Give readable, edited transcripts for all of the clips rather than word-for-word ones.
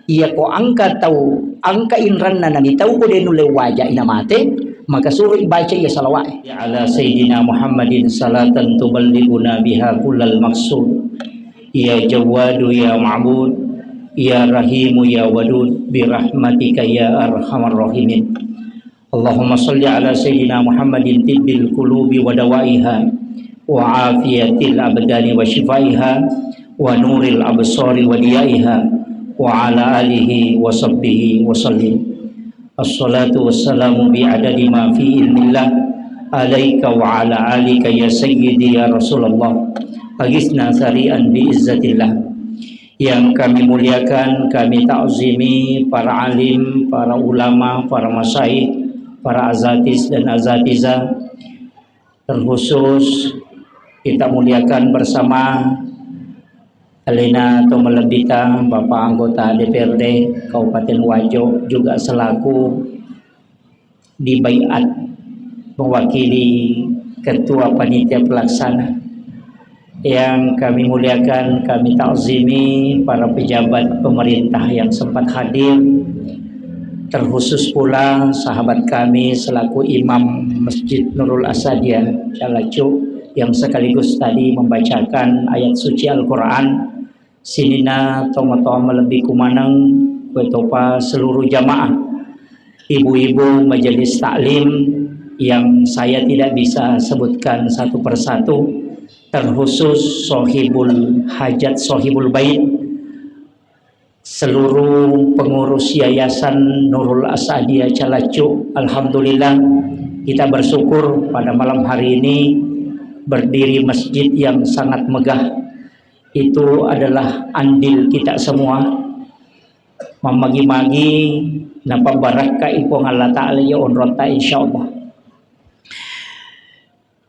iya ko angka inran na namitaw ko din ule wajah inamate, maka suruh baca iya salawat ala sayyidina Muhammadin salatan tuballighuna biha kullal maqsud ya jawadu ya ma'bud ya rahimu ya wadud birahmatika ya arhamar rahimin. Allahumma salli ala sayyidina Muhammadin tibbil qulubi wa dawaiha wa afiyatil abdani wa shifaiha wa nuril absari wa diyaiha wa ala alihi wa sahbihi wa sallim. Assalatu wassalamu bi'adadi ma fi ilmillah alaika wa ala alika ya sayyidi ya Rasulullah agisna sari'an bi izzatillah. Yang kami muliakan, kami ta'zimi para alim, para ulama, para masyaikh, para azatis dan azatiza, terkhusus kita muliakan bersama Alina atau Melebita, Bapak anggota DPRD Kabupaten Wajo, juga selaku di baiat mewakili Ketua Panitia Pelaksana. Yang kami muliakan, kami ta'zimi para pejabat pemerintah yang sempat hadir, terkhusus pula sahabat kami selaku Imam Masjid Nurul Asadiyah Calacu yang sekaligus tadi membacakan ayat suci Al-Quran. Sinina toma-toma lebih kumanang betopa seluruh jamaah, ibu-ibu majelis taklim yang saya tidak bisa sebutkan satu persatu, terkhusus sohibul hajat, sohibul bait, seluruh pengurus yayasan Nurul Asadiyah Calacu. Alhamdulillah kita bersyukur pada malam hari ini berdiri masjid yang sangat megah. Itu adalah andil kita semua. Memagi-magi napa barakah ipong Allah Ta'ala ya onrota insyaallah.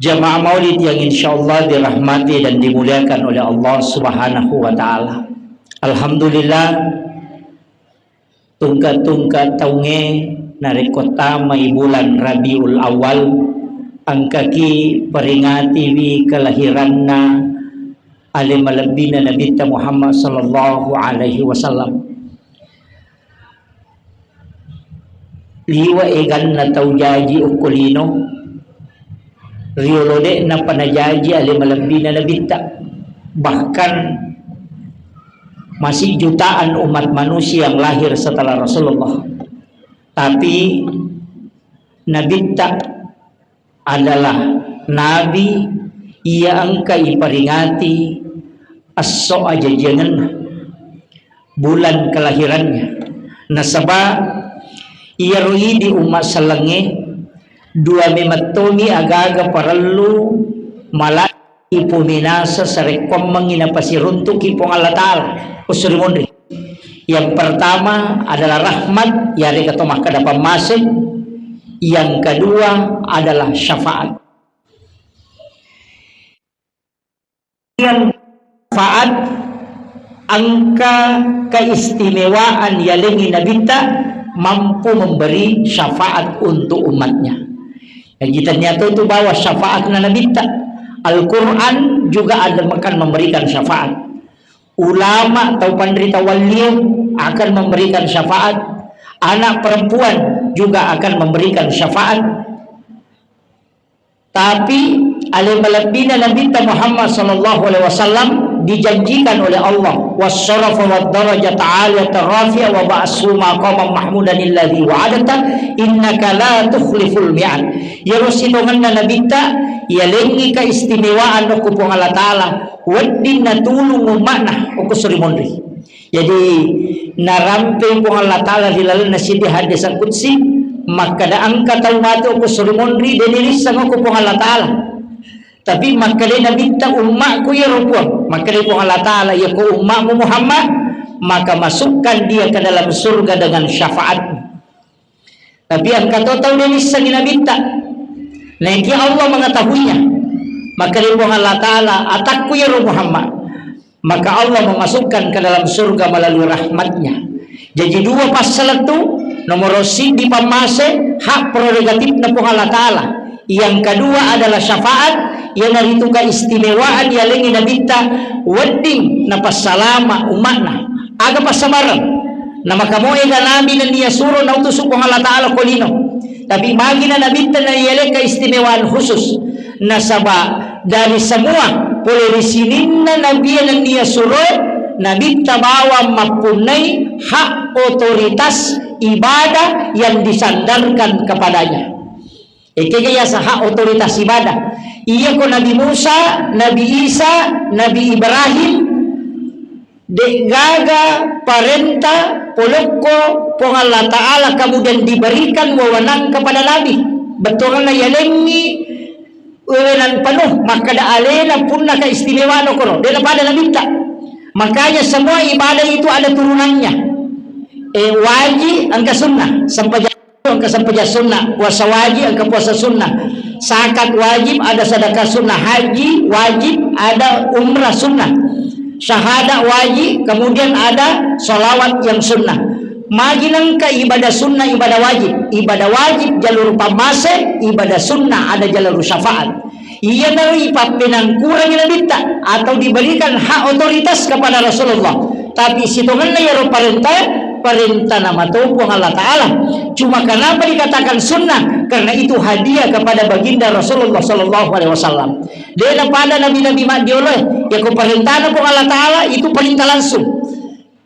Jamaah maulid yang insyaallah dirahmati dan dimuliakan oleh Allah Subhanahu wa Ta'ala. Alhamdulillah tungka-tungka taunge narekota may bulan Rabiul Awal angkaki peringati wi kelahiran na alim malabina Nabi Muhammad sallallahu alaihi wasallam. Liwa egan na taujaji ukulino riolode na panajaji alim malabina Nabi, bahkan masih jutaan umat manusia yang lahir setelah Rasulullah, tapi Nabi adalah nabi yang iperingati aso aja jangan bulan kelahirannya. Nasaba ia rui di umat salenge dua mematoni agaga parallu malak ipuminasa sarekom menginapasiruntuk ipong Allah Ta'ala usuri mondri. Yang pertama adalah rahmat yari katomah kadapa masih, yang kedua adalah syafaat. Yang syafaat angka keistimewaan yalengi nabita mampu memberi syafaat untuk umatnya. Dan kita nyata itu bahwa syafaat na nabita Al-Quran juga ada akan memberikan syafaat. Ulama atau penderita wali akan memberikan syafaat. Anak perempuan juga akan memberikan syafaat. Tapi alim-alabina Nabi Muhammad sallallahu alaihi wasallam dijanjikan oleh Allah wasyarafa wad darajata 'aliyatan rafi'a wa ba'su maqaman mahmudan alladhi wa'adata innaka la tukhliful mi'ad. Ya rasulungan Nabi ta ya lengi keistimewaan ku pong Allah Ta'ala wadin natulung makna ku surimondri. Jadi narampe pong Allah Ta'ala hilal na sidi hadis qudsi maka da angka tawmato ku surimondri denirisan ku pong Allah Ta'ala. Tapi makali Nabi ta ummaku ya rupuan, makali pong Allah Ta'ala ya ku ummamu Muhammad, maka masukkan dia ke dalam surga dengan syafaat. Tapi ang katotaw denirisan ni Nabi ta Lagi Allah mengetahuinya. Maka dari Allah Ta'ala atakku ya Muhammad, maka Allah memasukkan ke dalam surga melalui rahmatnya. Jadi dua pasal itu nomor di pamase hak prerogatif na Allah Ta'ala. Yang kedua adalah syafaat yang itu keistimewaan yang lengi nabita wedding na pasalama umatna aga pasabaran na makamoy ka nabi na niya suro na utusok kong Allah Ta'ala kolino. Tapi bagi na nabita na iyalek keistimewaan khusus na saba dari semua polisinin na nabi na niya suro nabita bawa mapunay hak otoritas ibadah yang disandarkan kepadanya. Kaya sa hak otoritas ibadah. Iya ko Nabi Musa, Nabi Isa, Nabi Ibrahim, de gaga parenta poloko pong Allah Ta'ala kemudian diberikan wewenang kepada Nabi. Betul na yalengi wewenang penuh maka da alena punna keistimewaan kono. Dia pada Nabi tak. Makanya semua ibadah itu ada turunannya. Wajib angka sunnah sampai angka sampaja sunnah, puasa wajib angka puasa sunnah, zakat wajib ada sedekah sunnah, haji wajib ada umrah sunnah, syahadat wajib kemudian ada solawat yang sunnah. Maginang ka ibadah sunnah ibadah wajib jalur pamase, ibadah sunnah ada jalur syafaat. Ia dari ipapinang kurang nabita atau diberikan hak otoritas kepada Rasulullah. Tapi situngan na yaro perintah nama Tuhan Allah Ta'ala. Cuma kenapa dikatakan sunnah? Karena itu hadiah kepada baginda Rasulullah Sallallahu Alaihi Wasallam. Dia pada nabi-nabi madioleh ya ku perintah nama Allah Ta'ala itu perintah langsung.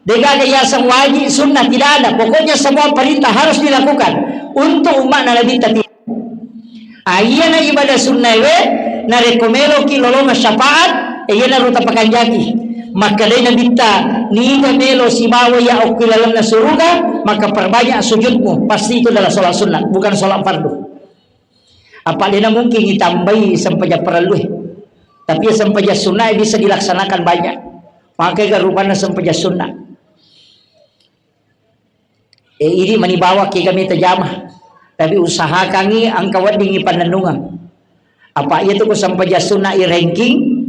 Dia gak ada yang wajib sunnah tidak ada. Pokoknya semua perintah harus dilakukan untuk umat nabi tadi. Ayana ibadah sunnah we na rekomelo ki lolonga syafaat ayana ruta pakanjaki. Maka dia nabita ni melo simawa ya ukilalam na suruga, maka perbanyak sujudmu. Pasti itu adalah sholat sunnah, bukan sholat fardu. Apa dia mungkin ditambahi sampai perlu, tapi sampai sunnah bisa dilaksanakan banyak. Maka garupana sampai sunnah. Ini manibawa ki kami terjamah. Tapi usaha kami angkawat dingi panandungan. Apa itu ko sampai sunnah i ranking?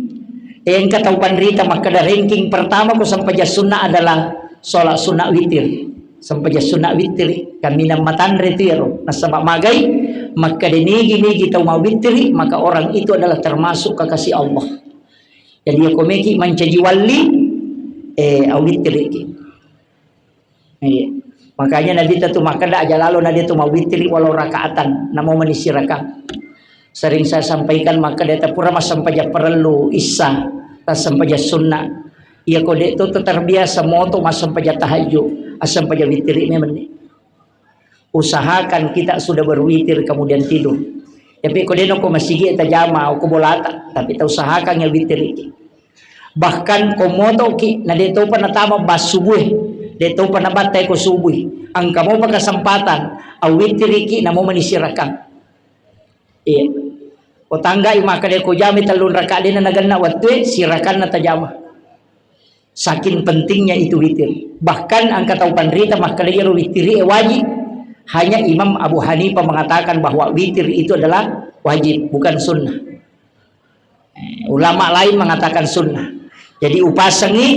Yang kata panrita maka ada ranking pertama ko sampai sunnah adalah sholat sunnah witir. Sampai sunnah witir kami namatan retiro. Nasabak magai maka dinigi kita mau witir maka orang itu adalah termasuk kekasih Allah. Jadi aku meki mencaji wali witir iki. Makanya Nabi tu maka dah aja lalu Nabi tu mau witri walau rakaatan, namo menisi rakaat. Sering saya sampaikan maka dia pura mas sampai perlu isya, tas sampai sunnah. Ia kode itu terbiasa moto mas sampai tahajud, sampai witri memang. Usahakan kita sudah berwitir kemudian tidur. Tapi kode no ko masigi eta jama o ko bolata, tapi ta usahakan yang witri. Bahkan komoto ki na dito pa natama bas subuh. Dito pa nabatay ko subuh. Ang kamo pagkasempatan awitiri ki namo manisirakan. Iya. O tangga maka de ko jami talun rakaat din na naganna watwe sirakan na tajama. Saking pentingnya itu witir. Bahkan ang kataw panrita maka de witiri wajib. Hanya Imam Abu Hanifah mengatakan bahwa witir itu adalah wajib bukan sunnah. Ulama lain mengatakan sunnah. Jadi upasangi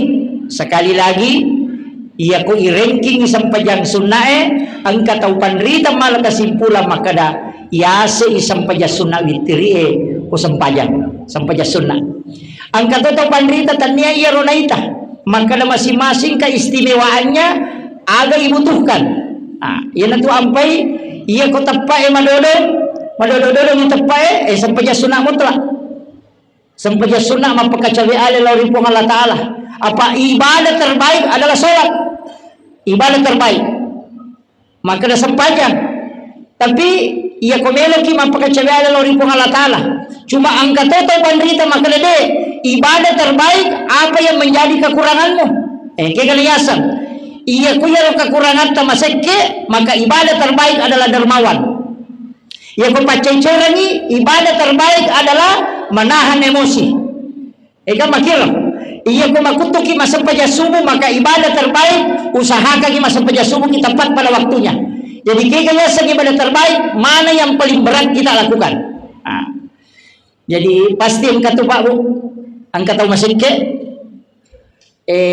sekali lagi ia ko i-ranking sampai jang sunnae ang kataupan rita mal kesimpulan maka da ia se sampai jang sunnah witri ko sampajang sampai jang sunnah ang kataupan rita tania ia ronaita maka da masing-masing keistimewaannya aga dibutuhkan. Ia na tu ampai ia ko tapae madodo ni tapae sampai jang sunnah mutlak sampai jang sunnah mapakacawi ale lauri pong Allah Ta'ala. Apa ibadah terbaik adalah sholat. Ibadah terbaik maka dah sepanjang tapi ia komelo ki mapakacawiala lori pong Allah Ta'ala cuma angka total pandrita maka dah ibadah terbaik apa yang menjadi kekuranganmu kegaliasan ia kuya kekurangan tamasekke maka ibadah terbaik adalah dermawan ia kupacai-carangi ibadah terbaik adalah menahan emosi makira iya ko makutuki masampaja subuh maka ibadah terbaik usahakan masampaja subuh kita tepat pada waktunya. Jadi kayaknya ibadah terbaik mana yang paling berat kita lakukan. Jadi pasti engkau tahu Pak Bu, engkau tahu masih ke,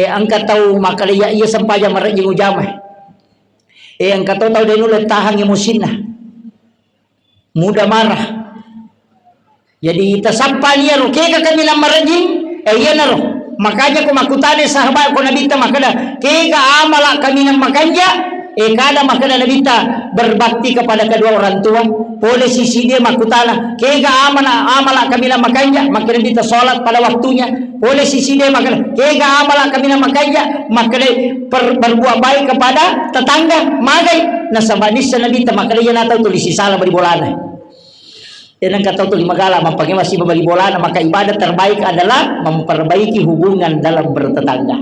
engkau tahu maka iya sampaja merajing ujamah. Engkau tahu dia nulah tahan emosinya, mudah marah. Jadi kita sampai dia roke kami nak merajing, iya naro. Makanya ko makutani sahabat ko nabita makada kega amala kami ng makanja kada makada nabita berbakti kepada kedua orang tua. Boleh sisi dia makutana kega amala kami ng makanja makada nabita salat pada waktunya. Boleh sisi dia makada kega amala kami ng makanja makada berbuat baik kepada tetangga magai nasabanis sa nabita makada yan atau tulis salah beri bolana. Dan kata tu lima gala mampangnya masih membagi bola, maka ibadah terbaik adalah memperbaiki hubungan dalam bertetangga.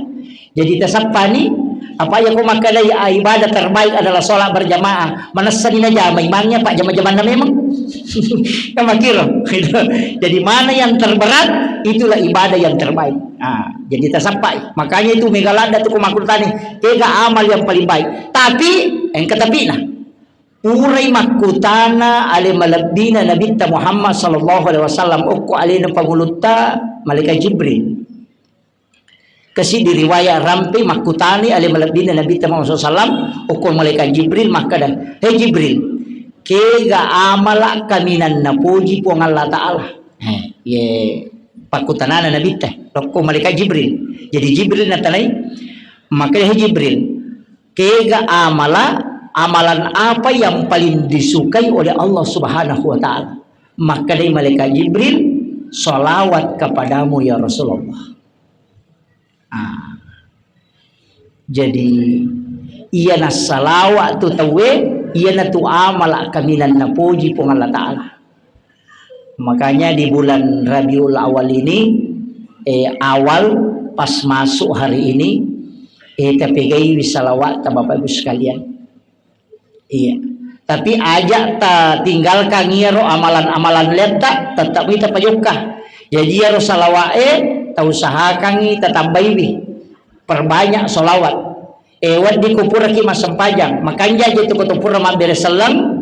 Jadi tasappa ni apa yang kau makalai ibadah terbaik adalah solat berjamaah. Mana sedina jama imamnya pak jama-jama memang. Kamu kira. Jadi mana yang terberat itulah ibadah yang terbaik. Jadi tasappa. Makanya itu megalanda tu kumakultani tiga amal yang paling baik. Tapi yang katapi Uray makutana ale malabdina Nabi Muhammad sallallahu alaihi wasallam ukku alina pagulutta malaikat Jibril. Kasi di riwayat rampe makutani ale malabdina Nabi Muhammad sallallahu alaihi wasallam ukku malaikat Jibril makada. Hei Jibril, kega amala kaminan napuji po Allah Ta'ala. Ye pakutanana Nabi ukku malaikat Jibril. Jadi Jibril natanay makada hei Jibril, kega amalan apa yang paling disukai oleh Allah Subhanahu wa Ta'ala? Maka dari malaikat Jibril, salawat kepadamu ya Rasulullah. Jadi iya na salawat tu tawe, iya na tu amal kaminan na puji pong Allah Ta'ala. Makanya di bulan Rabiul Awal ini, awal pas masuk hari ini, tapi salawat ta Bapak Ibu sekalian. Iya. Tapi ajak ta tinggalkan ngiro amalan-amalan leta tetap kita payukah. Jadi ya salawae ta usahakan kita tambahi perbanyak solawat. Wat di kupur ki masempajang. Makanya jadi kupur mabere salam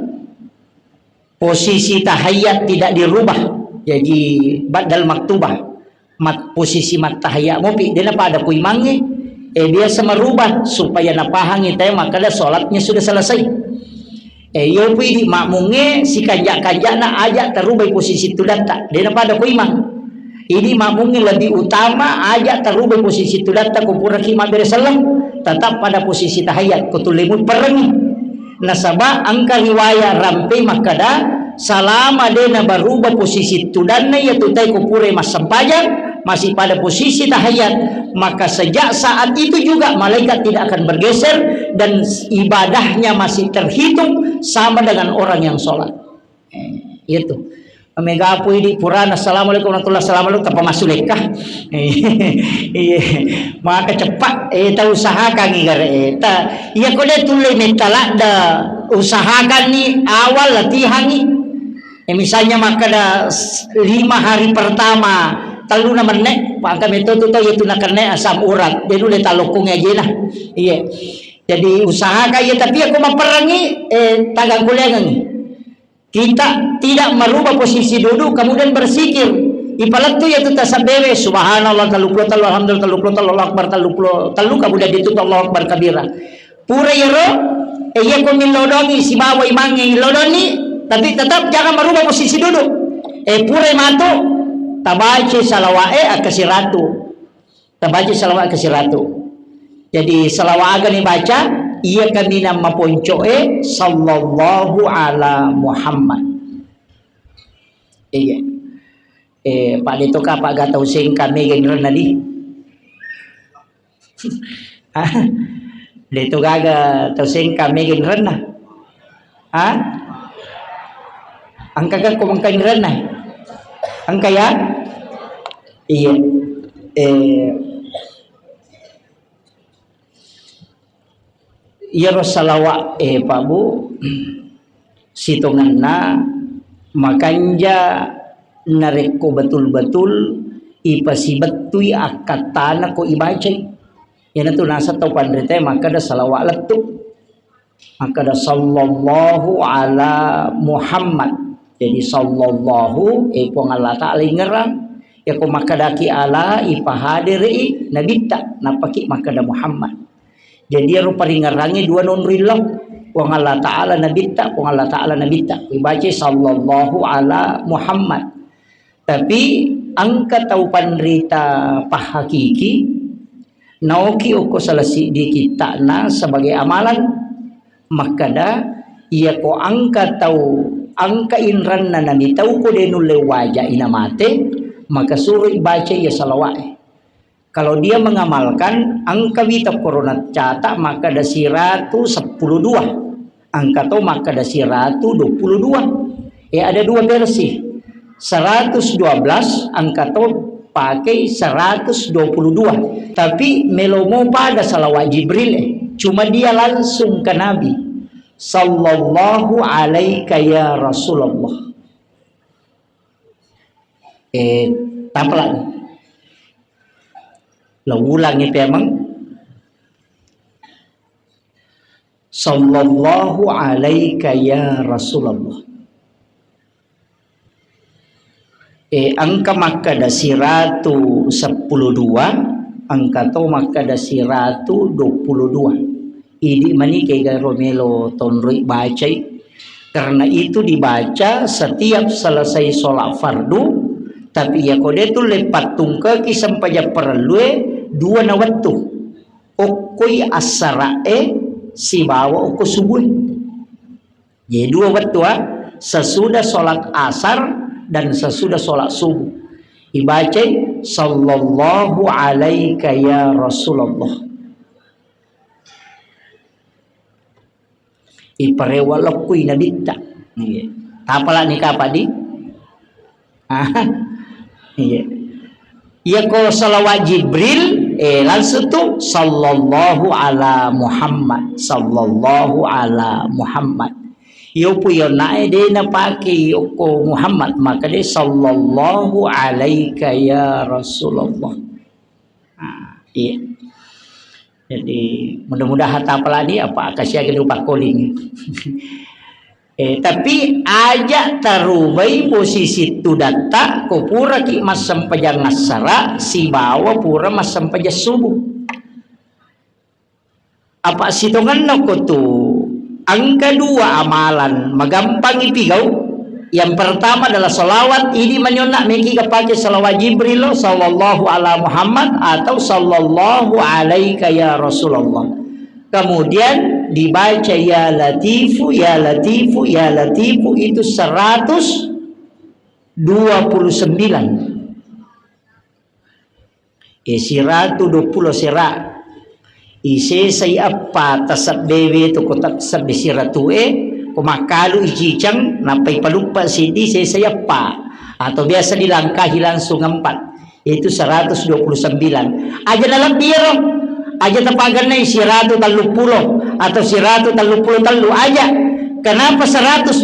posisi tahiyat tidak dirubah. Jadi badal maktubah. Posisi tahiyat mopi dia apa ada kuimangi biasa merubah supaya napahangi tayo makanya sholatnya sudah selesai. Yo pidi makmunge si kanjak na ajak terubah posisi itu data. Dia pada ko imang. Ini makmunge lebih utama ajak terubah posisi itu data ko pura ki mabere salam tetap pada posisi tahiyat ko tulimut perengi. Nasaba angka riwayat rampe makada salama dena berubah posisi itu dan ya tutai ko pura mas sempajang masih pada posisi tahiyat, maka sejak saat itu juga malaikat tidak akan bergeser dan ibadahnya masih terhitung sama dengan orang yang sholat. Itu mega apu di Purana assalamualaikum warahmatullahi wabarakatuh tanpa masuk lekah. Maka cepat tahu usahakan igare iya ko de tulay metala da usahakan ni awal latihan ni misalnya maka da 5 hari pertama talu na manek pa kami to itu na karne asam urat dia udah talukung aja nah iya jadi usaha kaya tapi aku memperangi tagang kuliah kita tidak merubah posisi duduk kemudian bersikir ipalat tu ya tu tasabewe subhanallah taluklo talu alhamdulillah taluklo talu Allah akbar taluklo talu kemudian ditutup Allah akbar kabira pura yero iya ko milodongi si bawa imangi lodoni tapi tetap jangan merubah posisi duduk pura matu tabaci salawae akasiratu tabaci salawat akasiratu jadi salawat agan dibaca iya kami nama poncoe sallallahu ala Muhammad iya pak dito ka pak gatau sing kami gengren nadi dito gaga tau sing kami gengren na ang kaga kumangkain ren na ang kaya iya iya salawat Pak Bu situngan na makanja nareko betul-betul ipasibetui akatana ko ibacay yan ito nasa taupan rite maka da salawat letu maka da sallallahu ala Muhammad. Jadi sallallahu kung Allah Ta'ala ngerang ya kung makadaki ala ipahadiri nabita napaki makada Muhammad. Jadi aro paringarangi dua non rilong kung Allah Ta'ala nabita kung Allah Ta'ala nabita ibaca sallallahu ala Muhammad. Tapi angka tahu panrita pahakiki naoki oko salasi di kita na sebagai amalan maka dah ia ko angka tahu angka inran na nami tahu ko denule wajah inamate maka suruh baca ia salawat. Kalau dia mengamalkan angka wita corona catak maka ada siratu 12. Angka to maka ada siratu 22. Ada dua versi. 112 angka to pakai 122. Tapi melomo pada salawat Jibril cuma dia langsung ke Nabi. Sallallahu alaika ya Rasulullah. Tampal lo ulang itu emang sallallahu alaika ya Rasulullah. Angka maka ada siratu 12, angka to maka ada siratu 22. Ini mani kaya Romelo tonroi baca karena itu dibaca setiap selesai sholat fardu. Tapi ya kode tu lepat tungka ki sampai perlu dua na waktu. Okoi asara si bawa oko subuh. Jadi dua waktu sesudah sholat asar dan sesudah sholat subuh. Ibaca sallallahu alaika ya Rasulullah. Iparewalokui nabita. Tapalah nikah padi. Ya ko salawat Jibril langsung tu sallallahu ala Muhammad sallallahu ala Muhammad. Yo pu yo nae de na pakai ko Muhammad maka de sallallahu alaika ya Rasulullah. Iya. Jadi mudah-mudahan apalah ni apa kasih lagi lupa calling. Tapi aja tarubai posisi tu data ko pura ki masam pajang nasara si bawa pura masam pajang subuh. Apa sitongan no ko tu angka dua amalan magampang ipigau. Yang pertama adalah salawat ini menyonak meki kapake salawat Jibril sallallahu ala Muhammad atau sallallahu alaika ya Rasulullah. Kemudian dibaca ya latifu ya latifu ya latifu itu 129. Siratu 20 sirat. Ise saya apa tasab dewe tu kotak sab di siratu kumakalu ijicang napai palupa sidi saya apa atau biasa dilangkahi langsung 4 itu 129. Aja dalam biro aja tepagan na siratu 30 atau siratu 30 aja. Kenapa 129?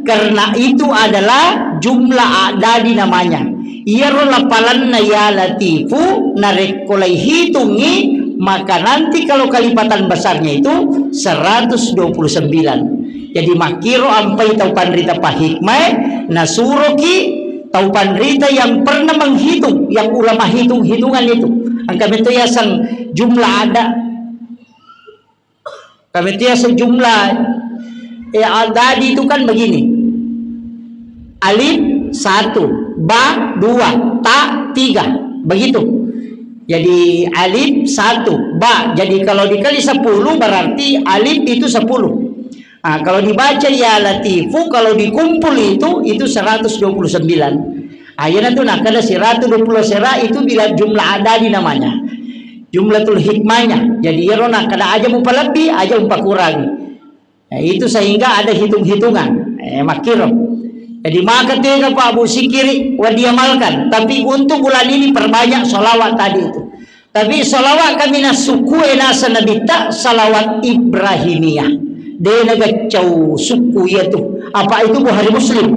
Karena itu adalah jumlah adadi namanya. Ia lapalan na ya latifu narekolai hitungi maka nanti kalau kalipatan besarnya itu 129. Jadi makiro ampai tau pandrita pahikmah nasuroki tau pandrita yang pernah menghitung yang ulama hitung-hitungan itu. Angka itu ya sang jumlah ada. Kami itu ya sejumlah adadi itu kan begini. Alif 1, ba 2, ta 3. Begitu. Jadi alif 1, ba. Jadi kalau dikali 10 berarti alif itu 10. Kalau dibaca ya latifu kalau dikumpul itu 129. Ayat itu nak ada 120 sera itu bila jumlah adadi namanya. Jumlatul hikmahnya. Jadi ya nak kada aja mupa lebih aja mupa kurang. Itu sehingga ada hitung-hitungan. Makiro. Jadi maka tega Pak Abu Sikiri wadiamalkan. Tapi untuk bulan ini perbanyak solawat tadi itu. Tapi solawat kami nasuku nasa nabita salawat Ibrahimiyah. Dia nagacau suku itu. Apa itu Bukhari Muslim?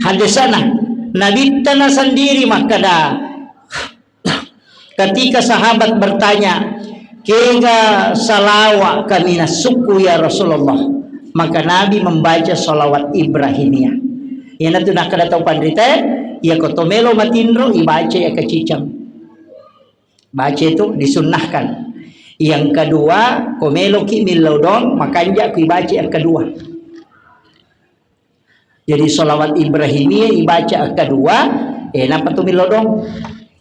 Hadis sana. Nabi tanah sendiri maka dah ketika sahabat bertanya kega salawat kami nasuku ya Rasulullah maka Nabi membaca salawat Ibrahimiyah. Yang nanti nak kada tahu pandrita ya kotomelo matindro ibaca ya kecicam. Baca itu disunnahkan. Yang kedua komelo ki milaudon makanya ku ibaca yang kedua. Jadi salawat Ibrahimiyah dibaca kedua, napa tu milodong?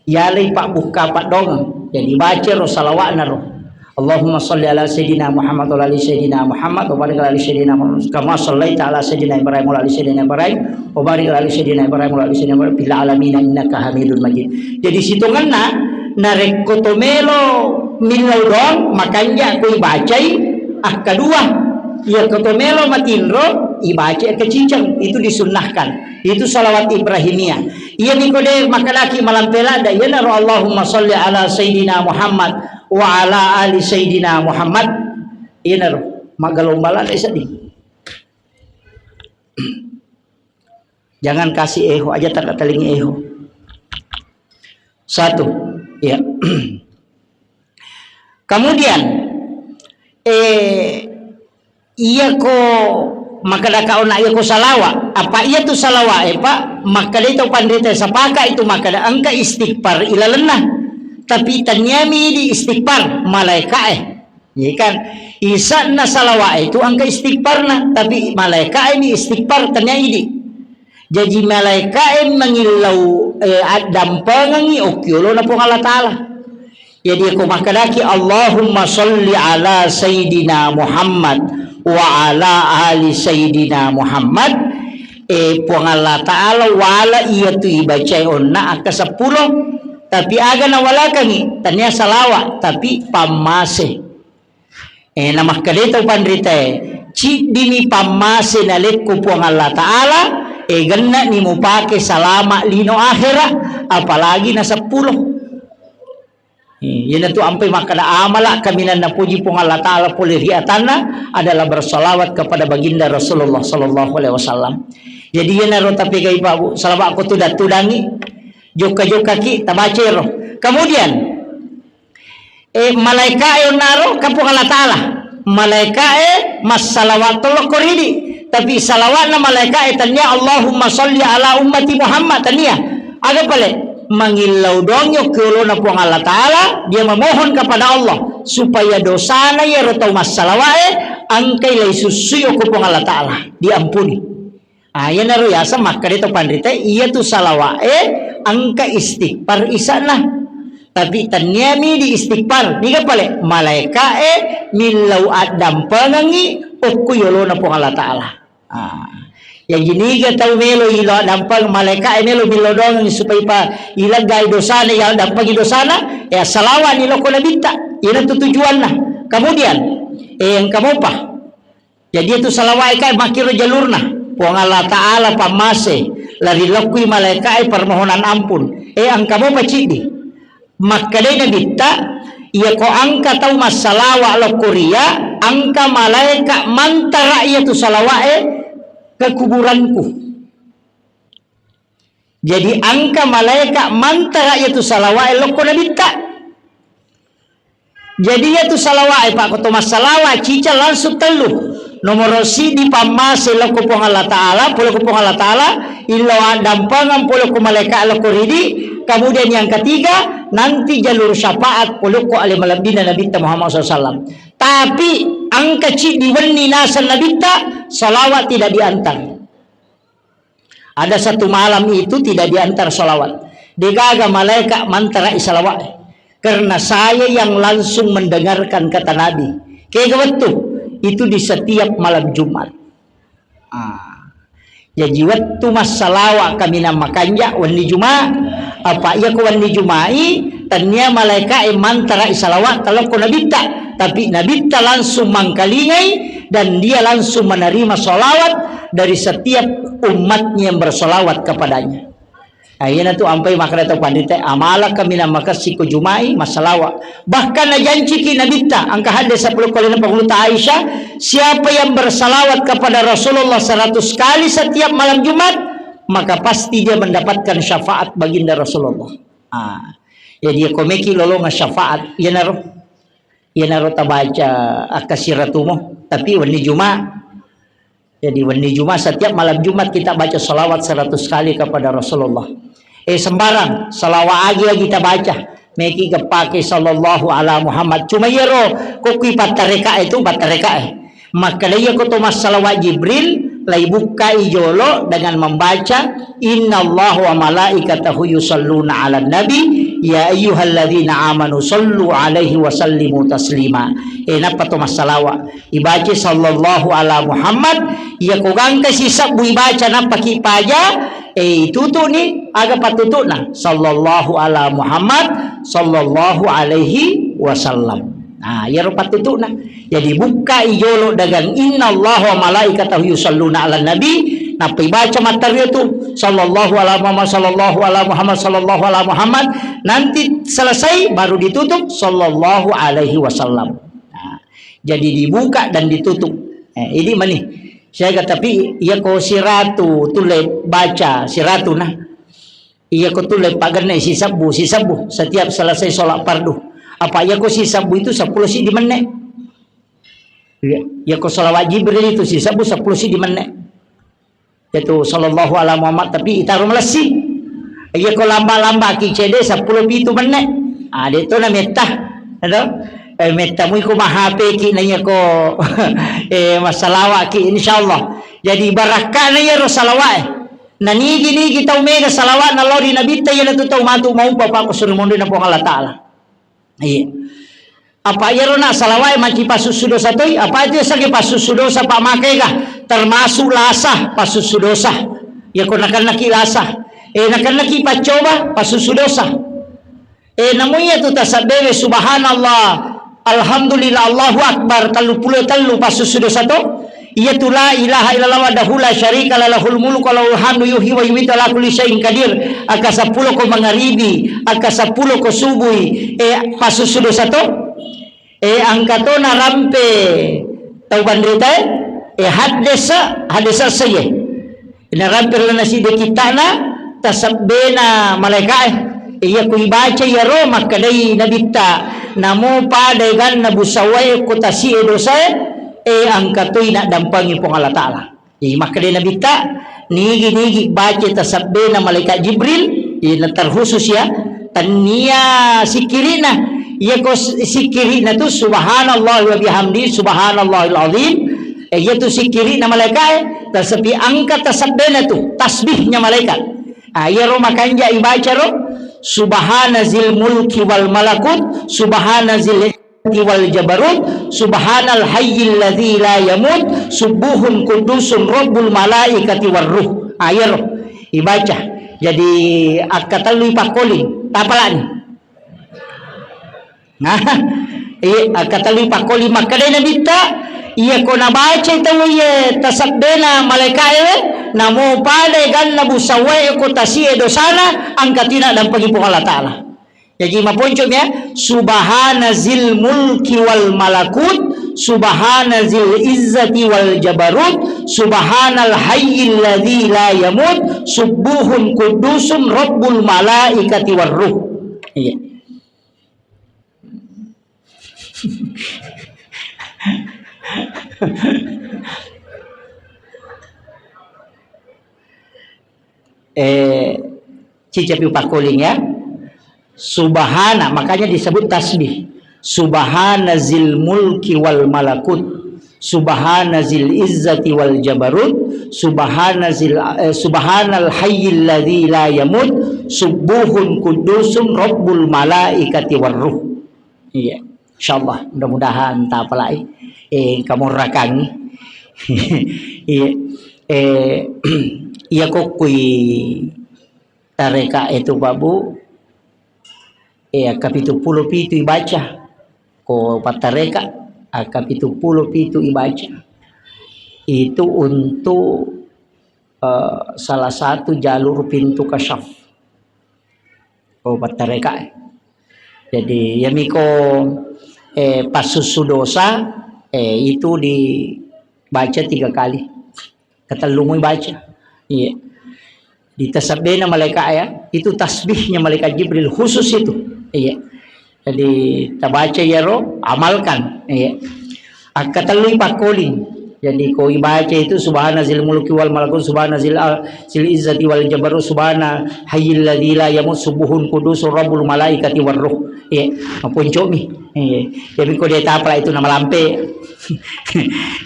Ya lay pak buka pak dong. Jadi baca ro salawat naro. Allahumma salli ala sayyidina Muhammad wa ala sayyidina Muhammad wa barik ala sayyidina Muhammad kama shallaita ala sayyidina Ibrahim wa ala sayyidina Ibrahim wa barik ala sayyidina Ibrahim wa ala sayyidina Ibrahim fil alamin innaka Hamidul Majid. Jadi situnganna narek kotomelo milodong makanya aku bacai kedua ya kotomelo matinro ibaca kecicang itu disunnahkan. Itu salawat Ibrahimiyah. Ia nikode makalaki malam pelada ya naro Allahumma salli ala sayyidina Muhammad wa ala ali sayyidina Muhammad. Iya naro magalombalan isa di. Jangan kasih eho aja tak telingi eho. Satu, ya. Kemudian iya ko maka dakaon iya ko salawa. Apa iya tu salawa pak? Maka itu pandita sapaka itu maka da angka istighfar ilalenah. Tapi tanyami di istighfar malaika ya kan isa na salawa itu angka istighfar na tapi malaika ini istighfar tanyai di jadi malaika mengilau dampangangi okyolo na po Allah Ta'ala. Jadi ako makadaki Allahumma salli ala sayyidina Muhammad wa ala ali sayyidina Muhammad po Allah Ta'ala wala iya tu ibacay onna aka 10 tapi aga na wala kangi tanya salawa tapi pamase namah kadito pandrita ci dini pamase nalit ko po Allah Ta'ala ganna ni mo pake salama lino akhira apalagi na 10 yun na to ampay makada amala kami na napuji po Allah Ta'ala puliriatana adalah bersalawat kepada baginda Rasulullah sallallahu alaihi wasallam. Jadi yun na ro tapi kay babu salawa ko tudangi joka-joka ki tabacero. Kemudian malaika naro kapo Allah Ta'ala. Malaika mas salawatul koridi. Tapi salawat na malaika tanya Allahumma salli ala ummati Muhammad tanya. Aga pale mangilaw dongyo kulo na po Allah Ta'ala. Dia memohon kepada Allah supaya dosana ya rotau mas salawae angkay lay susuyo ko po Allah Ta'ala diampuni. Ayan na ruyasa maka dito pandrita iya tu salawae angka istighfar isana tapi tanyami di istighfar diga pale malaika milau adam pangangi okuyolo na po Allah Ta'ala. Yang giniga tau melo ilo dampang malaika melo milodong supaya pa ilagay dosana yang dampang dosana salawa nilo ko nabita yan ang tutujuan na. Kemudian yang kamu pa jadi itu salawai kay makiro jalur na po Allah Ta'ala pamase lari lakui malaikat permohonan ampun ang kamu pacidi makadai nabita iya ko angka tau masalawa lo Korea angka malaikat mantara iya tu salawae ke kuburanku. Jadi angka malaikat mantara iya tu salawae lo ko nabita. Jadi iya tu salawae pak ko to masalawa cica langsung telu nomor si di pamase lo ko po Allah Ta'ala pulo ko po Allah Ta'ala ilo dampangan pulo ko malaikat lo ko ridi. Kemudian yang ketiga nanti jalur syafaat pulo ko alimalabdina Nabi Muhammad SAW. Tapi angka ci diweni nasan Nabi salawat tidak diantar. Ada satu malam itu tidak diantar salawat. Digaga malaikat mantara isalawat karena saya yang langsung mendengarkan kata Nabi. Kayak betul. Itu di setiap malam Jumat. Jadi waktu masalawa kami namakanya wani Jumat apa iya ko wani Jumai tanya malaikat mantara isalawat kalau ko nabita tapi nabita langsung mangkalingai dan dia langsung menerima salawat dari setiap umatnya yang bersalawat kepadanya. Ayeuna tu ampai makareta pandita amala kami namakasi ko Jumai masalawa. Bahkan na janji ki nabita angka hadis 10 kali na panguluta Aisyah, siapa yang bersalawat kepada Rasulullah 100 kali setiap malam Jumat, maka pasti dia mendapatkan syafaat baginda Rasulullah. Ya dia komeki lolonga syafaat. Ya naro tabaca akasiratumo tapi wani Jumat. Jadi wani Jumat setiap malam Jumat kita baca salawat 100 kali kepada Rasulullah. Sembarang salawat lagi kita baca. Meki kepake sallallahu ala Muhammad. Cuma yero kokui batareka itu batareka. Maka dia ko to mas salawat Jibril lai buka ijolo dengan membaca innallaha wa malaikatahu yusalluna 'alan nabi ya ayyuhalladzina amanu sallu 'alaihi wa sallimu taslima. Napa to masalawa ibaca sallallahu ala Muhammad ya kogangka sisa bu ibaca napa kipaja tutu ni aga patutuna sallallahu ala Muhammad sallallahu alaihi wasallam. Nah, ya patutuna. Jadi buka ijolo dengan innallaha wa malaikatahu yusalluna 'alan nabi. Nah, baca materi itu sallallahu ala Muhammad sallallahu ala Muhammad sallallahu ala Muhammad. Nanti selesai baru ditutup sallallahu alaihi wasallam. Nah, jadi dibuka dan ditutup. Ini mani. Saya kata tapi iya ko siratu tule baca siratu nah. Iya ko tule pagarna si sabu setiap selesai sholat fardu. Apa iya ko si sabu itu 10 si di menit. Ya ko salawat Jibril itu si sabu 10 si di menit. Itu sallallahu ala Muhammad tapi itaruh melesi. Iya ko lamba-lamba ki CD 10 itu menit. Itu na metah. Ada? Meta mu ko mahape ki nanya ko masalawat ki insyaallah. Jadi barakah na ya salawat. Nanigi kita umega salawat na lori nabi tayo na tutaw matu mau pa ko surumondo na po Allah taala. Iya. Apa ya rona salawat manci pasusudosa toy? Apa itu sagi pasusudosa pak make kah? Termasuk lasah pasusudosa. Ya ko nakan naki lasah. Nakan naki pacoba pasusudosa. Namunya tu tasabbe subhanallah. Alhamdulillah Allahu Akbar talu pasusudosa to. Iya tu la ilaha illallah wahdahu la syarika lahul mulku wa lahul hamdu yuhyi wa yumiitu ala kulli syai'in qadir. Aka 10 ko mangaribi, aka 10 ko subuhi. Pasusudosa to. Angkatona rampe tau bandrita hadesa saya. Ina rampe la nasi de kitana tasabbena malaika iya ku ibaca ya ro makadai nabita namo padai gan nabusawai ko tasi dosa angkatoi na dampangi pong Allah taala. Makadai nabita nigi baca tasabbena malaikat Jibril ina terkhusus ya tania sikirina. Iya ko sikirina tu subhanallah wa bihamdi subhanallahil azim. Iya tu sikirina malaikat tasabi angkat tasabbena tu tasbihnya malaikat. Iya ro makanja ibaca ro subhanazil mulki wal malakut subhanazil wal jabarut subhanal hayyil ladzi la yamut subuhun kudusun rabbul malaikati war ruh. Iya ro ibaca. Jadi akatalui pakoli tapalan. Nah, akatalui pakoli makadai nabita iya ko nabaca ito iya tasabdena malaikat namo padai gan nabusawai ko tasiye dosana angkatina dan pagipong Allah taala. Jadi maponcom ya subhanazil mulki wal malakut subhanazil izzati wal jabarut subhanal hayyil ladzi la yamut subuhun kudusun rabbul malaikati war ruh. Iya. Cicapi pakoling ya subhana makanya disebut tasbih subhanazil mulki wal malakut subhanazil izzati wal jabarut subhanal hayyil ladzi la yamut subuhun kudusun rabbul malaikati war ruh. Iya insyaallah mudah-mudahan tak apa lagi kamu rakangi iya iya kokui tareka itu babu kapitu puluh pitu ibaca ko patareka kapitu puluh pitu ibaca itu untuk salah satu jalur pintu kasyaf ko patareka. Jadi yamiko pasusudosa itu dibaca 3 kali ketelumui baca iya ditasabena malaikat ya itu tasbihnya malaikat Jibril khusus itu iya jadi tabaca ya ro amalkan iya ketelui pakolin jadi ko ibaca itu subhanazil mulki wal malakut subhanazil izzati wal jabarut subhana hayyil ladzi la yamut subuhun kudusur rabbul malaikati war ruh. Iya, mapunco mi. Iya, jadi ko dia tapla itu nama lampe.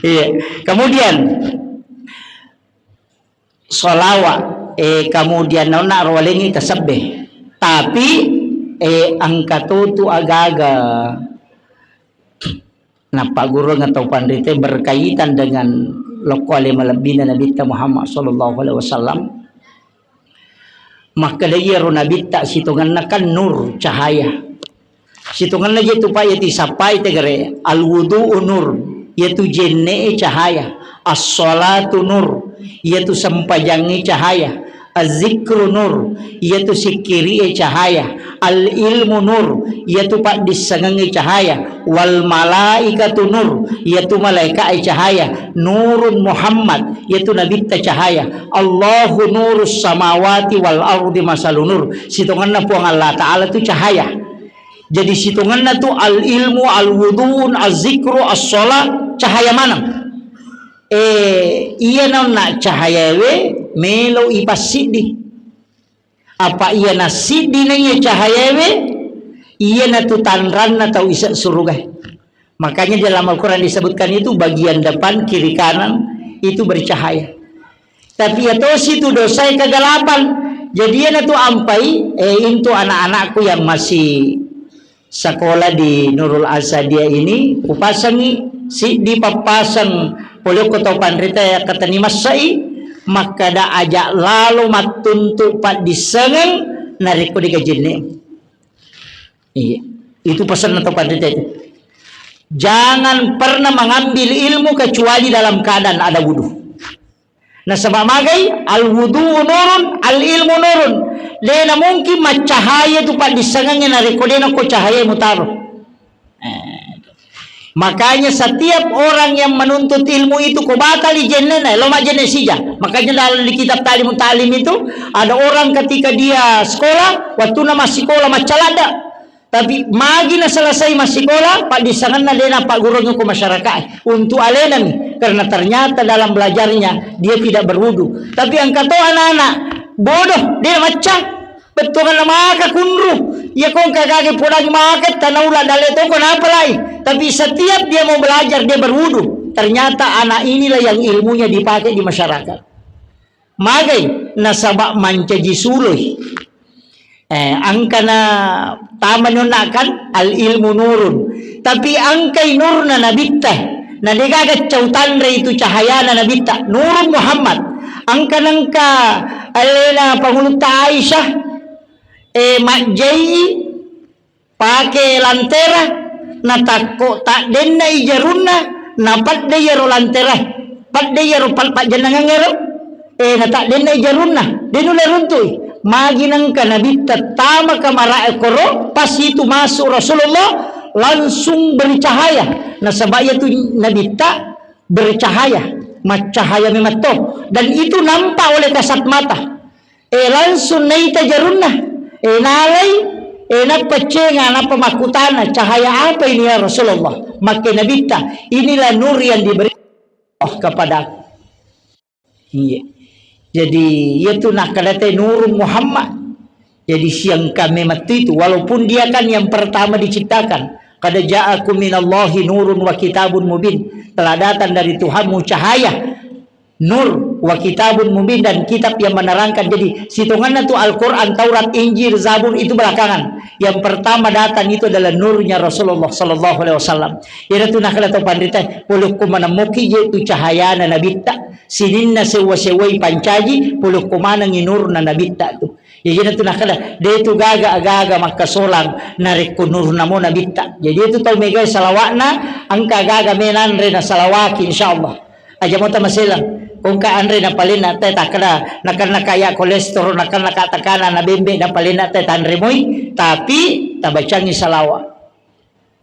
Iya. Kemudian solawat kemudian nona rolengi tasbih tapi angka tu agaga napa guru atau pandite berkaitan dengan lokale malabina Nabi Muhammad sallallahu alaihi wasallam maka dia Nabi tak situngan kan nur cahaya situngan aja tu pa yati sapai tegere al wudu nur yaitu jenne cahaya as-salatu nur yaitu sempajangi cahaya az-zikru nur yaitu sikiri cahaya al-ilmu nur yaitu pak disengengi cahaya wal malaikatu nur yaitu malaikat cahaya nurun Muhammad yaitu nabi ta cahaya Allahu nurus samawati wal ardi masalun nur situnganna puang Allah taala tu cahaya jadi situnganna tu al-ilmu al-wudun az-zikru as-salat cahaya mana iya na cahaya we melo ipasidi apa iya na sidi na iya cahaya we iya na tu tanran na tau isa surga makanya dalam Al-Quran disebutkan itu bagian depan kiri kanan itu bercahaya tapi itu situ dosa kegelapan jadi iya na tu ampai itu anak-anakku yang masih sekolah di Nurul Asadiyah ini upasangi si dipapasang polio ko tau pandrita ya katani masai maka da ajak lalu matuntu pat disengeng nariko di gajine iya itu pesan atau pandrita itu jangan pernah mengambil ilmu kecuali dalam keadaan ada wudu nah sebab magai al wudu nurun al ilmu nurun lena mungkin macahaya tu pat disengeng nariko dena ko cahaya mutaruh makanya setiap orang yang menuntut ilmu itu kau batal jenena lo mak jenes sija makanya dalam di kitab Ta'limut Ta'lim itu ada orang ketika dia sekolah waktu na masih sekolah macalada tapi magi na selesai masih sekolah pak disangan na dena pak gurunya ke masyarakat untuk alena nih karena ternyata dalam belajarnya dia tidak berwudu tapi angkat anak-anak bodoh dia macam betul kan maka kunru ya kong kagage podang maket tanaula daleto kon apa lai tapi setiap dia mau belajar dia berwudu ternyata anak inilah yang ilmunya dipakai di masyarakat magai nasabak mancaji suluh angkana tamanonakan al ilmu nurun tapi angkai nurna nabitta na digagat cautanre itu cahaya na nabitta nurun Muhammad angkanangka alena panguluta Aisyah makjai pakai lantera na takko tak denna ijarunna na pat de yaro lantera pat de yaro pal pak jenengan ngero na tak denna ijarunna denu leruntui magi nang nabi tatama kamara ekoro pas itu masuk Rasulullah langsung bercahaya nah sebab itu nabi tak bercahaya macahaya memato dan itu nampak oleh kasat mata langsung naita jarunna nalai napacenga napa makutana cahaya apa ini ya Rasulullah maka nabi ta inilah nur yang diberi kepada aku iya jadi itu nak kadate nur Muhammad jadi siang kami mati itu walaupun dia kan yang pertama diciptakan qad ja'akum minallahi nurun wa kitabun mubin telah datang dari Tuhanmu cahaya nur wa kitabun mubin dan kitab yang menerangkan jadi situngannya tu Al-Quran, Taurat, Injil, Zabur itu belakangan yang pertama datang itu adalah nurnya Rasulullah sallallahu alaihi wasallam ya tu nak kata pandita puluh kumana muki itu cahaya na nabitta sininna sewa-sewai pancaji puluh kumana nginurna nabitta tu ya jadi tu nak kata dia tu gaga maka solang narik nur namo nabitta jadi itu tau mega salawatna angka gaga menan rena salawat insyaallah aja mo ta masilang kung kaanre na palina tay takana nakana kaya kolesterol nakana katakana na bembe na palina tay tanre moy tapi tabacangi salawa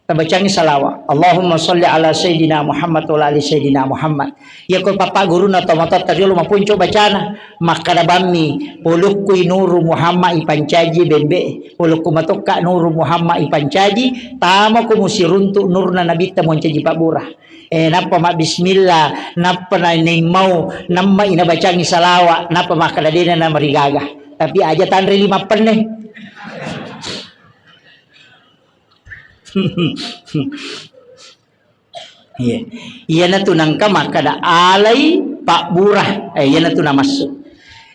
Allahumma sholli ala sayidina Muhammad wa ali sayidina Muhammad ya ko papa guru na tomatot tadi lu mapunco bacana makada bammi pulukku nuru Muhammad ipancaji bembe pulukku matokka nuru Muhammad ipancaji tama ko musiruntu nurna nabi ta moncaji paburah napa mak bismillah napa na mau nama ina bacangi salawa napa makadadena na marigaga tapi aja tanre 5 perneh iya na tunang ka makada alay pak burah iya na tunang masuk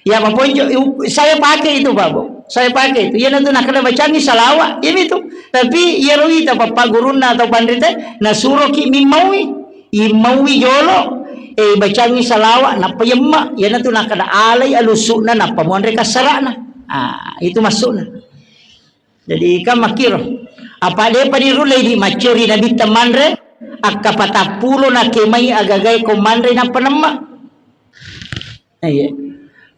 Ya maponjo saya pakai itu Pak Bu. Saya pakai itu. Ya nanti nak kena baca ni salawat ini tu. Tapi ya roi ta papa guruna atau pandita na suruh ki mimawi. Imawi jolo. Baca ni salawat na payemma. Ya nanti nak kena alai alusukna na pamuan reka sarakna. Itu masukna. Jadi kan makiro. Apa dia padirulai di macuri nabi temanre. Akapata pulo na kemai agagai komandre na panama. Iya.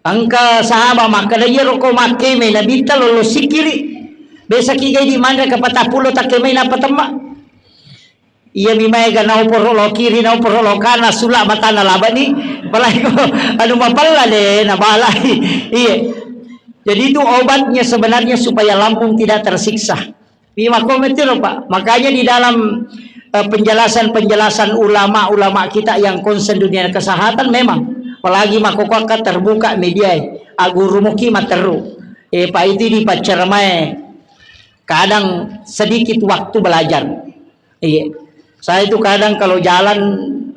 Angka sahaba maka dia roko make me nabi lolo sikiri besa kigai di mana kapata pulo takemai na patama iya mimai ga nau porro lo kiri nau porro lo kana sula mata na labani palai ko anu mapalla de na balai iya jadi itu obatnya sebenarnya supaya lambung tidak tersiksa bima komentir Pak makanya di dalam penjelasan ulama kita yang konsen dunia kesehatan memang apalagi makokoka terbuka media aguru muki materu pak itu di pacermai kadang sedikit waktu belajar iya saya itu kadang kalau jalan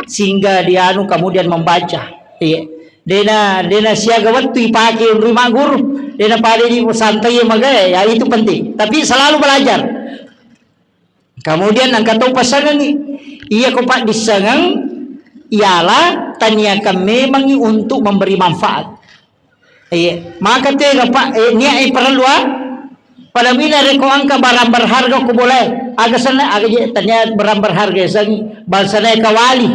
singgah di anu kemudian membaca iya dena siaga waktu pakai rumah guru dena pada di santai magaya ya itu penting tapi selalu belajar kemudian angkat tahu pasangan nih iya kok Pak disangang ialah tanyakan memang untuk memberi manfaat. Maka tega Pak niat perlu pada bila reko angka barang berharga ko boleh aga sana aga tanya barang berharga sang balsana kawali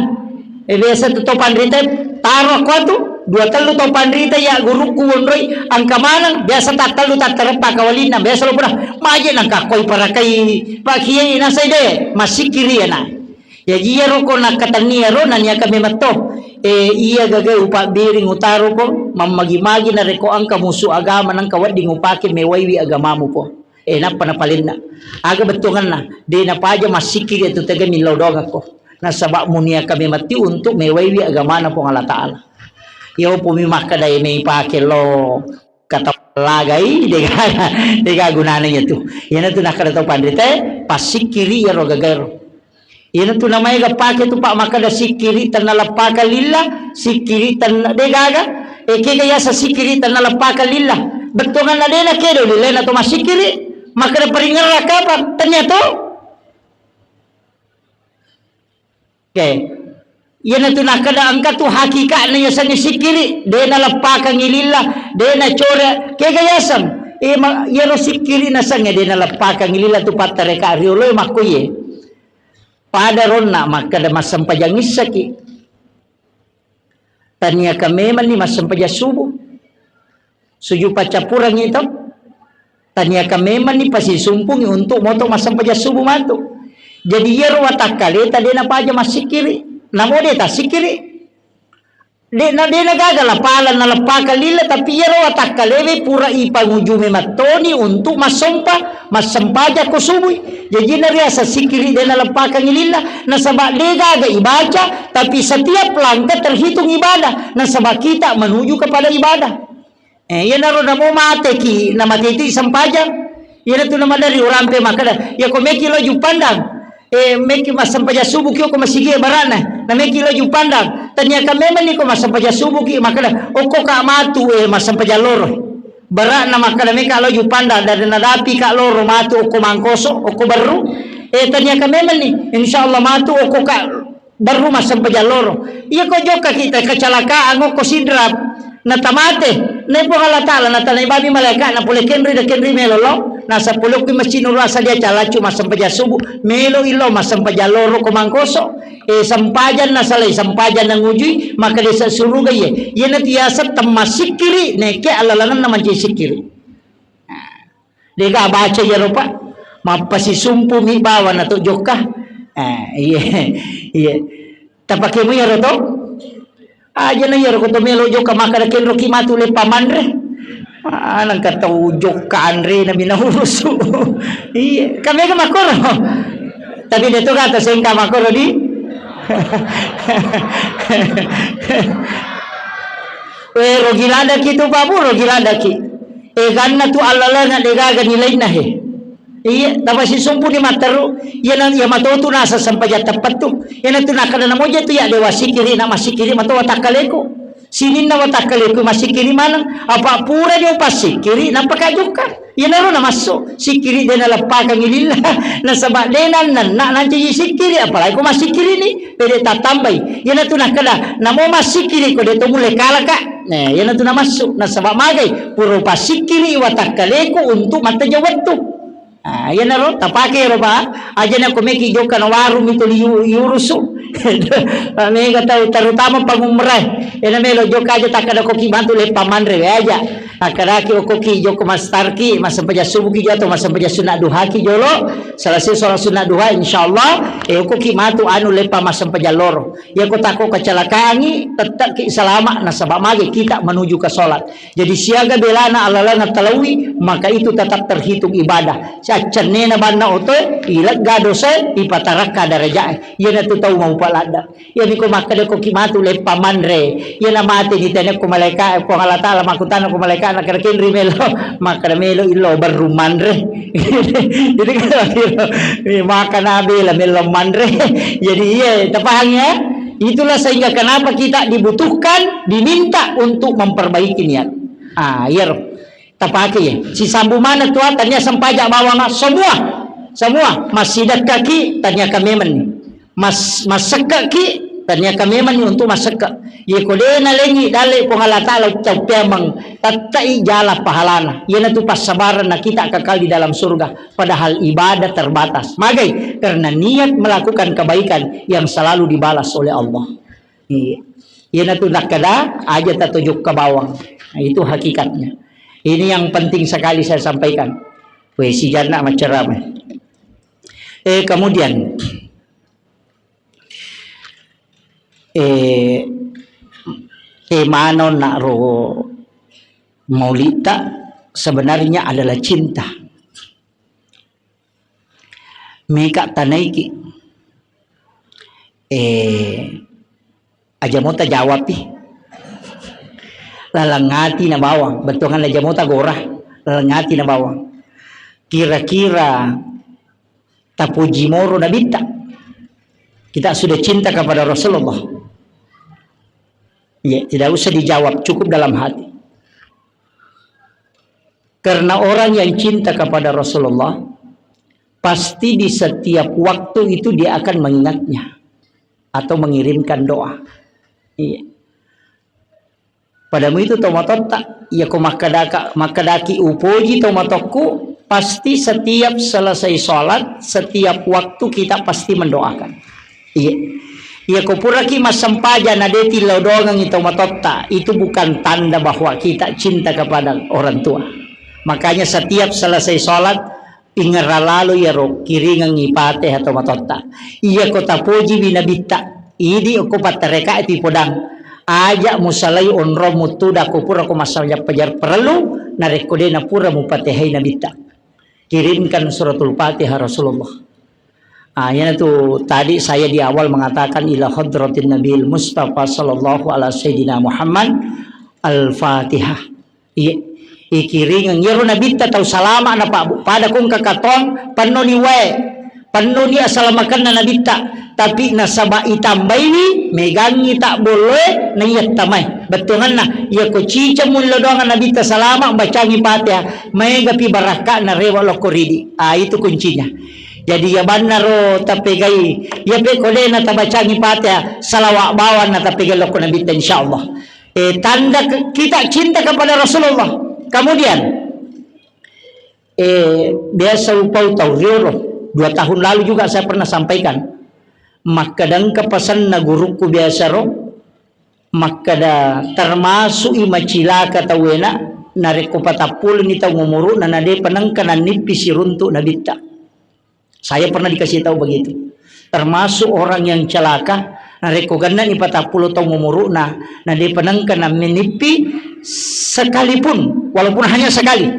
biasa tu topan rita taruh ko tu dua telu topan rita ya guru ku wonroi angka manang biasa tak telu tak terpa kawalina biasa lo pernah maje nang kakoi para kai Pak Kiai na sai de masih kiri na ya jia roko nak katania ro nanya kami mato iya gagai upak biring utaro po mamagi-magi na reko angka musuh agama nang kawat di ngupake mewaiwi agamamu po napa na palin na aga betungan na di na paja masiki itu tega milodong ako na sabak munia kami mati untuk mewaiwi agama na po Allah Ta'ala yo po mimaka day may pake lo kata lagai dega gunanya tu yan na tu nakadato pandite pasikiri ya ro gagaro yan tu namanya gapake tu Pak maka da sikiri tanalapaka lillah sikiri tan degaga kaya sa sikiri tanalapaka lillah betungan na dena kedo lillah na tu masikiri maka da peringar kapan ternyata yan tu nakada angka tu hakikat na yasan sikiri dena lapaka ngilillah dena chora kaya sam yero sikiri na sanga dena lapaka ngilillah tu patareka riolo makoye pada rona maka ada masam pajangis saki tanya kami mani masam paja subuh suju pacapurang itu tanya kami mani pasti sumpung untuk moto masam paja subuh mantu jadi yero watakale tadi na paja masikiri namo deta sikiri dena gagal palan na lapaka lila tapi yero watakale pura ipangujume matoni untuk masampaja ko subuh jadi nariasa sikiri dena lapaka lila nasabak gaga ibaca tapi setiap langkah terhitung ibadah nasabak kita menuju kepada ibadah yan naro namo mate ki na mate itu sampaja yan itu nama dari orang pe maka ya ko meki lo jupandang meki masampaja subuh ki ko masigi barana na meki lo jupandang tanya ka memang ni ko masampaja subuh ki maka ko ka matu masampaja loro bara na maka meka lo jupanda dari nadapi ka loro matu ko mangkoso ko baru tanya ka memang ni insyaallah matu ko ka baru masampaja loro iya ko joka kita kecelakaan ko sidrap na tamate ne po Allah Ta'ala na tanay babi malaka na pule kenri melolo nasa pulok ki masinuro asa dia calacu masampaja subuh melo ilo masampaja loro ko mangkoso sampajan na salay sampajan ng ujui maka desa suruga ye yan at yasa tamasikiri neke alalanan naman jay sikiri dega baca ya rupa mapasisumpu mi bawa na to joka iya tapake mo ya roto aja na yaro ko to melo joka maka da kenro ki matule pamandre nang katau joka andre na binahuruso iya kami ka makoro tapi dito kata sengka makoro di rogilanda ki tu babu rogilanda ki ganna tu alala na degaga nilay na he iya tapos sisumpu di mataru yan ang matuto na sa sampaja tapat tu yan ang tunakada na mo dyan tu ya dewa sikiri na masikiri matawa takaleko Sinin na watakali ko masikiri manang apa pura niyo pasikiri napakajuka. Yan na masuk. Sikiri din na lapakang ilila. Nasaba denan na nanti sikiri apalagi ko masikiri ni pwede tatambay. Yan na to nakada. Namo masikiri ko dito mulai kalaka. Nah, yan na to na masuk. Nasaba magay puro pasikiri watakali ko untuk mata jawat to. Yan na ro tapake ro ba? Aja na kumeki joka na warum itu yurusu. May tahu terutama pangumrah. Ena melo joka aja takada koki bantu le pamanre aja. Akaraki okoki joko mastarki masampaja subuh ki atau masampaja sunat duha ki jolo. Selesai sholat sunat duha insyaallah okoki matu anu lepa masampaja loro. Ya ko tako kecelakaan ni tetap ki selamat nasabak magi kita menuju ke sholat. Jadi siaga belana alalana talawi maka itu tetap terhitung ibadah. Sacenena banda oto ilat gadose ipataraka daraja. Ya na tu tahu mau palada. Ya ni ko makade ko ki matu lepa manre. Ya na mati ni tene ko malaika ko Allah taala makutana ko malaika na karakin rimelo makremelo ilo berumandre. Jadi kalau makan abela melo mandre. Jadi iya terpahami ya. Itulah sehingga kenapa kita dibutuhkan diminta untuk memperbaiki niat. Ya tapake ya. Si sambu mana tua tanya sampajak bawang semua masih kaki tanya kamemen. Masak kaki tanya kamemen untuk masak. Ye kode na lengi dale pengalata la tapemang tatai jala pahalana. Ye na tu pasabaran na kita kekal di dalam surga padahal ibadah terbatas. Magai karena niat melakukan kebaikan yang selalu dibalas oleh Allah. Ye na tu nakada aja tatujuk ke bawang. Nah, itu hakikatnya. Ini yang penting sekali saya sampaikan. Si jana maceramah. Kemudian manon nak ro maulita sebenarnya adalah cinta. Meka tanaiki aja mau jawab pi lalangati na bawang bentungan aja mau gorah lalangati na bawang kira-kira tapuji moro na bita kita sudah cinta kepada Rasulullah. Ya, tidak usah dijawab, cukup dalam hati. Karena orang yang cinta kepada Rasulullah pasti di setiap waktu itu dia akan mengingatnya atau mengirimkan doa. Iya. Padamu itu tomatota, ya ko makadaki upoji tomatokku pasti setiap selesai sholat, setiap waktu kita pasti mendoakan. Iya. Ya kupuraki masampaja na deti laudongang itu matotta itu bukan tanda bahwa kita cinta kepada orang tua. Makanya setiap selesai sholat ingat lalu ya ro kiringang ipate atau matotta. Iya kota puji binabita. Idi aku patareka itu podang. Aja musalai onro mutuda kupura aku masalnya pajar perlu narekode na pura mupatehai nabita. Kirimkan suratul Fatihah Rasulullah. Yan itu tadi saya di awal mengatakan ila hadratin Nabil Mustafa sallallahu alaihi sayyidina Muhammad al-Fatihah. Ikiring ngiro nabita tau salama na pa pada kung kakaton panoni asalamakan na nabita tapi nasaba itambaini megangi tak boleh nayat tamay betungan na ya ko cica mulo doang nabita salama bacangi Fatihah megapi baraka na rewa lokoridi. Itu kuncinya. Jadi ya banaro tapi gai ya be kole na tabacangi Fatihah salawat bawan na tapi gai lokon nabita insyaallah. Tanda kita cinta kepada Rasulullah. Kemudian biasa upau taurioro 2 tahun lalu juga saya pernah sampaikan. Makadang kepesan na guruku biasa ro makada termasuk imacilaka tawena nareko patapul ni taw ngumuru na nade penangkanan nipis runtuk nabita. Saya pernah dikasih tahu begitu. Termasuk orang yang celaka, nareko ganda ni 40 tahun ngumuru na nade penangkanan menipi sekalipun walaupun hanya sekali.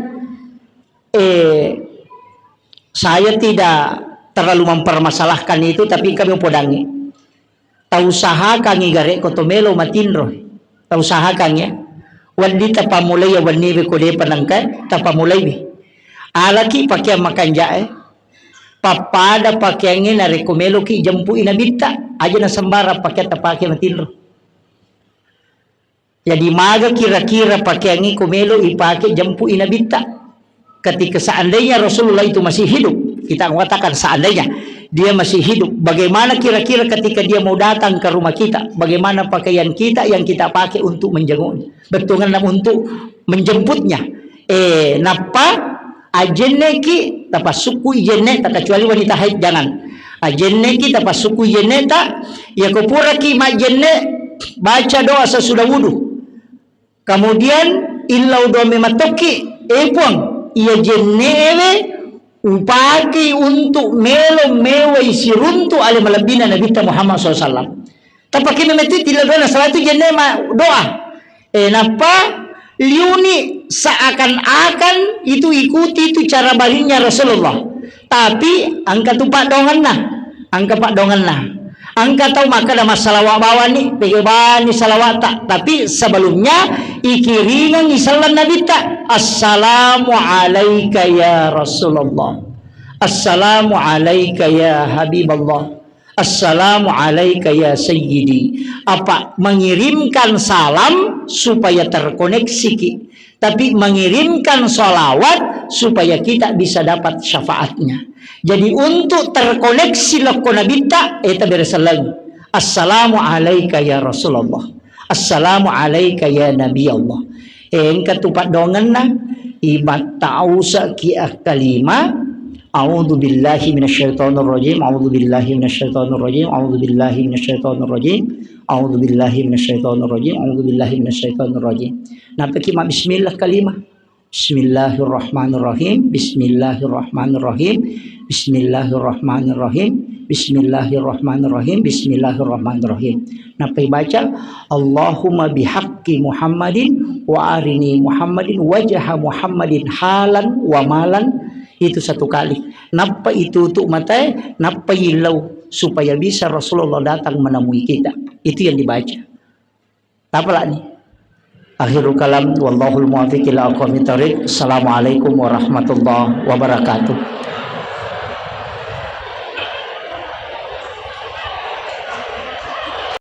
Saya tidak terlalu mempermasalahkan itu tapi kami podangi. Tahu usaha kangi garek kotomelo matinro. Tahu usaha kangi wandi tapamulay wani be kode panangka tapamulay be. Alaki pakai makan jae. Papada pakai angin na rekomelo ki jampu inabita aja na sambara pakai tapake matinro. Jadi maga kira-kira pakai yang kumelo ipake jampu inabita. Ketika seandainya Rasulullah itu masih hidup, kita mengatakan seandainya dia masih hidup, bagaimana kira-kira ketika dia mau datang ke rumah kita, bagaimana pakaian kita yang kita pakai untuk menjenguknya, betul kan, untuk menjemputnya. Napa ajenne ki tapasuku ijenne, tak kecuali wanita haid jangan. Ajenne ki tapasuku ijenne tak, ya kupura ki majenne baca doa sesudah wudu. Kemudian illau doa mematoki puang ia jennewe upaki untuk melo mewa isi runtu ale malabina Nabi Muhammad SAW. Tapaki memeti tidak doa salatu jenne doa. Napa liuni seakan-akan itu ikuti itu cara balinnya Rasulullah. Tapi angka tupak dongan nah, angka pak dongan nah. Angka tahu maka ada masalah bawa nih, pegebani salawat tak. Tapi sebelumnya ikiringan isalan Nabi tak. Assalamu alaika ya Rasulullah. Assalamu alaika ya Habiballah. Assalamu alaika ya Sayyidi. Apa? Mengirimkan salam supaya terkoneksi. Tapi mengirimkan salawat supaya kita bisa dapat syafaatnya. Jadi untuk terkoneksi loko Nabi tak, eta beresalang. Assalamu alaika ya Rasulullah. Assalamu alaika ya Nabi Allah. Engka tupat dongan na ibat ta'usa ki kalima. A'udzu billahi minasyaitonir rajim. A'udzu billahi minasyaitonir rajim. A'udzu billahi minasyaitonir rajim. A'udzu billahi minasyaitonir rajim. A'udzu billahi minasyaitonir rajim. Napa ki bismillah kalimah. Bismillahirrahmanirrahim. Bismillahirrahmanirrahim. Bismillahirrahmanirrahim. Bismillahirrahmanirrahim. Bismillahirrahmanirrahim. Napa baca Allahumma bihaqqi Muhammadin wa arini Muhammadin wajha Muhammadin halan wa malan. Itu satu kali. Napa itu untuk mata, napa ilau supaya bisa Rasulullah datang menemui kita. Itu yang dibaca. Apalah nih? Akhirul kalam wallahul muwaffiq ila aqwamit thoriq. Assalamualaikum warahmatullahi wabarakatuh.